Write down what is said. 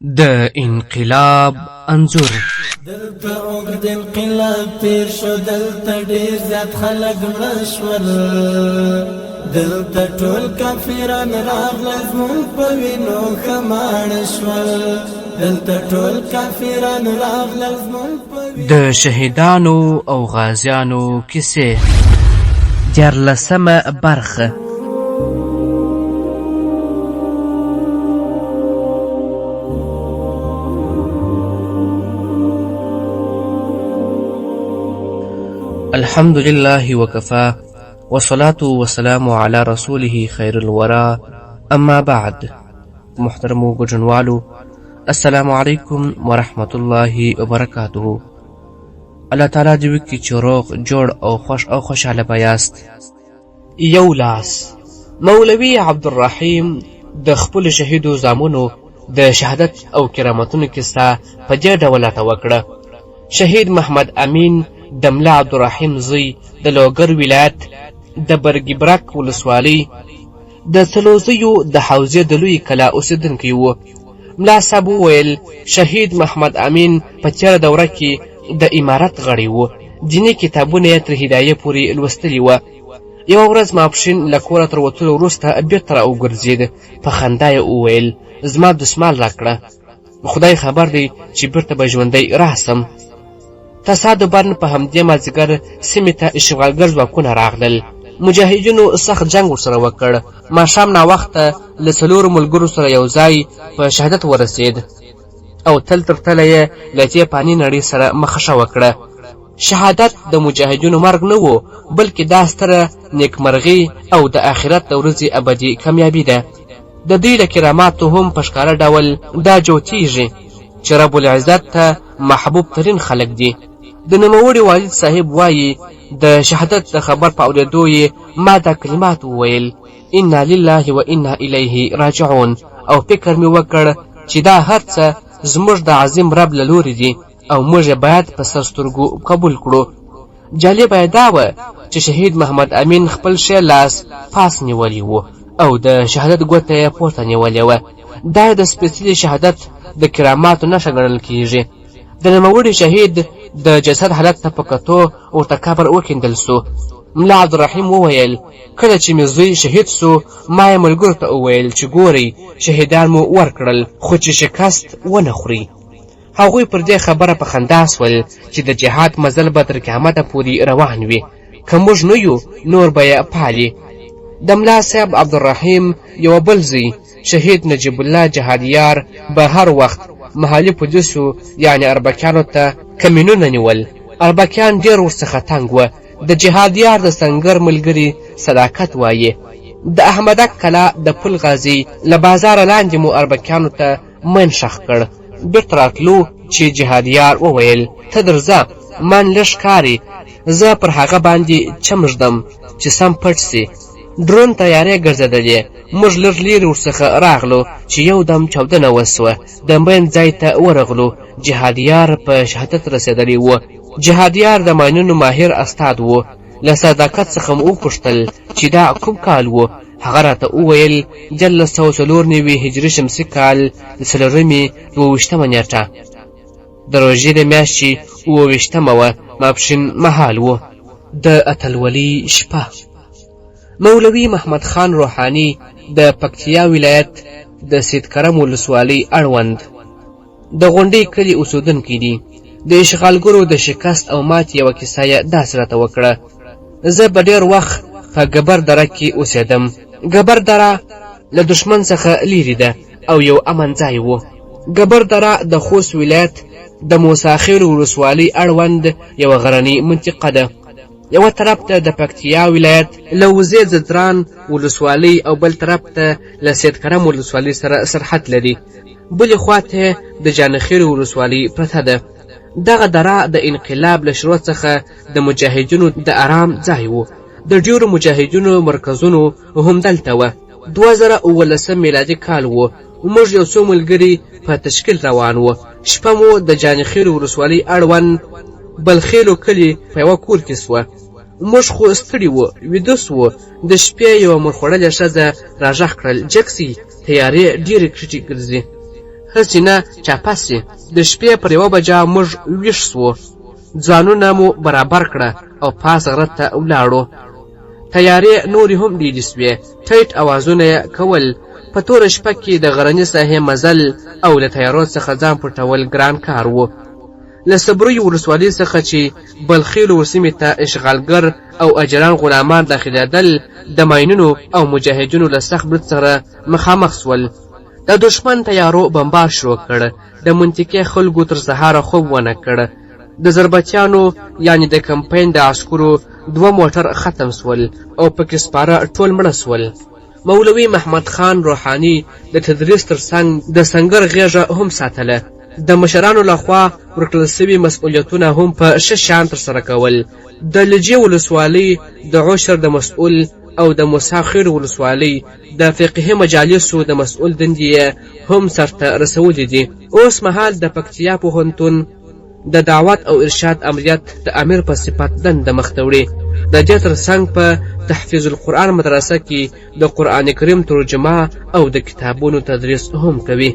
د انقلاب انځور. دلته اوږد انقلاب تیر شو، دلته ډېر زیات خلک مړه شول، دلته ټول کافران راغلل زموږ په وینو ښه ماړه شول، دلته ټول کافران راغلل زموږ په وینو. د شهیدانو او غازیانو کیسې، 14مه برخه. الحمد لله وكفى والصلاة والسلام على رسوله خير الورى اما بعد. محترمو ګډونوالو، السلام علیکم ورحمت الله وبرکاته. الله تعالی دې وکړي چې روغ جوړ او خوش او خوشحاله بیاست. یو لاس مولوي عبدالرحیم د خپل شهیدو زامنو د شهادت او کرامتونو کیسه په دې ډول راته وکړه. شهید محمد امین د ملا عبدالرحیم زوی د لوګر ولایت د برګبرک ولسوالۍ د څلوزیو د حوزې د لوی کلا اوسېدونکی و. ملا صاحب وویل شهید محمد امین په تېره دوره کې د امارت غړی و. دیني کتابونه یې تر هدایې پورې لوستلي وه. یوه ورځ ماپښین له کوره تر وتلو وروسته بېرته را وګرځېد. په خندا یې وویل زما دسمال راکړه، خدای خبر دی چې بېرته به ژوندی راسم. تصادفاً په همدې مازدیګر سیمې ته اشغالګر ځواکونه راغلل. مجاهدینو سخت جنګ ورسره وکړ. ماښام ناوخته له 4 ملګرو سره یو ځای په شهادت ورسېد او تل تر تله یې له دې فاني نړۍ سره مخه وکړه. شهادت د مجاهدینو مرګ نه و، بلکې دا ستره نیکمرغي او د آخرت د ورځې ابدي کامیابي ده. د دوی له کراماتو هم په ښکاره ډول دا جوتیږي چې رب العزت ته محبوب ترین خلک دي. د نوموړي والد صاحب وایي د شهادت د خبر په اورېدو یې ما دا کلمات وویل، انا لله و انا الیه راجعون، او فکر مې وکړ چې دا هر څه زموږ د عظیم رب له لورې دي او موږ باید په سر سترګو قبول کړو. جالبه یې دا وه چې شهید محمد امین خپل ښی لاس پاس نیولی و او د شهادت ګوته یې پورته نیولې وه. دا د سپېڅلي شهادت د کراماتو نښه ګڼل کېږي. د نوموړي شهید د جسد حالت ته په کتو ورته قبر وکیندل سو. ملا عبدالرحیم وویل کله چې مې زوی شهید سو، ما یې ملګرو ته وویل چې ګورئ شهیدان مو ورکړل، خو چې شکست ونه خوري. هغوی پر دې خبره په خندا سول چې د جهاد مزل به تر قیامته پورې روان وي، که موږ نه یو نور به یې پالي. د ملا صاحب عبدالرحیم یو بل زوی شهید نجیب الله جهادیار به هر وخت محلي پولیسو یعنی اربکیانو ته کمینونه نیول. اربکیان ډېر ورڅخه تنګ وه. د جهادیار د سنګر ملګري صداقت وایي د احمدک کلا د پل غازي له بازاره لاندې مو اربکیانو ته من شخ کړ. بېرته راتلو چې جهادیار وویل ته درځه، من لږ کاري، زه پر هغه باندې چمږدم چې سم پټ سي. ډرون تیارې ګرځېدلې. موږ لږ لرې ورڅخه راغلو چې یو دم چاودنه وسوه. د مین ځای ته ورغلو. جهادیار په شهادت رسېدلی و. جهادیار د ماینونو ماهر استاد و. له صداقت څخه مو وپوښتل چې دا کوم کال و. هغه راته وویل 1994 هجري شمسي کال د 4مې نیټه د روژې د میاشتې 28مه وه. ماپښین مهال و. د اتلولي شپه. مولوي محمد خان روحاني د پکتیا ولایت د سید کرم ولسوالۍ اړوند د غونډۍ کلي اوسېدونکی دي. د اشغالګرو د شکست او ماتې یوه کیسه یې داسې راته وکړه. زه به ډېر وخت په ګبر دره کې اوسېدم. ګبر دره له دښمن څخه لیرې ده او یو امن ځای و. ګبر دره د خوست ولایت د موساخېلو ولسوالۍ اړوند یوه غرنۍ منطقه ده. یوه طرف ته د پکتیا ولایت له وزې زدران ولسوالۍ او بل طرف ته له سید کرم ولسوالۍ سره سرحد لري. بلې خوا ته د جانخیل ولسوالۍ پرته ده. دغه دره د انقلاب له شروع څخه د مجاهدینو د آرام ځای و. د ډېرو مجاهدینو مرکزونو هم دلته وه. 2019 میلادي کال و. موږ یو څو ملګري په تشکیل روان و. شپه مو د جانخیل ولسوالۍ اړوند بلخیلو کلي په یوه کور کې سوه. موږ خو ستړي وو، ویده سوو. د شپې یوه مرخوړلې ښځه راږغ کړل جکسي تیارې ډېرې کښتې ګرځي. هسې نه چاپسې د شپې پر 1 بجه موږ ویښ سوو، ځانونه مو برابر کړه او پاس غره ته ولاړو. تیارې نورې هم ډېرې سوې، ټیټ اوازونه یې کول. په توره شپه کې د غرني ساحې مزل او له تیارو څخه ځان پټول ګران کار و. له صبریو ولسوالۍ څخه چې بلخیلو سیمې ته اشغالګر او اجران غلامان داخلېدل، د ماینونو او مجاهدینو له سخت برید سره مخامخ سول. د دښمن تیارو بمبار شروع کړ. د منطقې خلکو تر سهاره خوب ونه کړ. د ضربتیانو یعنی د کمپاین د عسکرو 2 موټر ختم سول او پکې سپاره ټول مړه سول. مولوي محمد خان روحاني د تدریس تر څنګ د سنگر غیږه هم ساتله. د مشرانو لخوا ورکړل سوي مسؤلیتونه هم په ښه شان ترسره کول. د لجې ولسوالۍ د عشر د مسؤل او د موسی خیل ولسوالۍ د فقهي مجالسو د مسؤل دندې هم سرته رسولې دي. اوس مهال د پکتیا پوهنتون د دعوت او ارشاد امریت د امیر په صفت دنده مخته وړي. د دې تر څنګ په تحفیظ القرآن مدرسه کې د قرآن کریم ترجمه او د کتابونو تدریس هم کوي.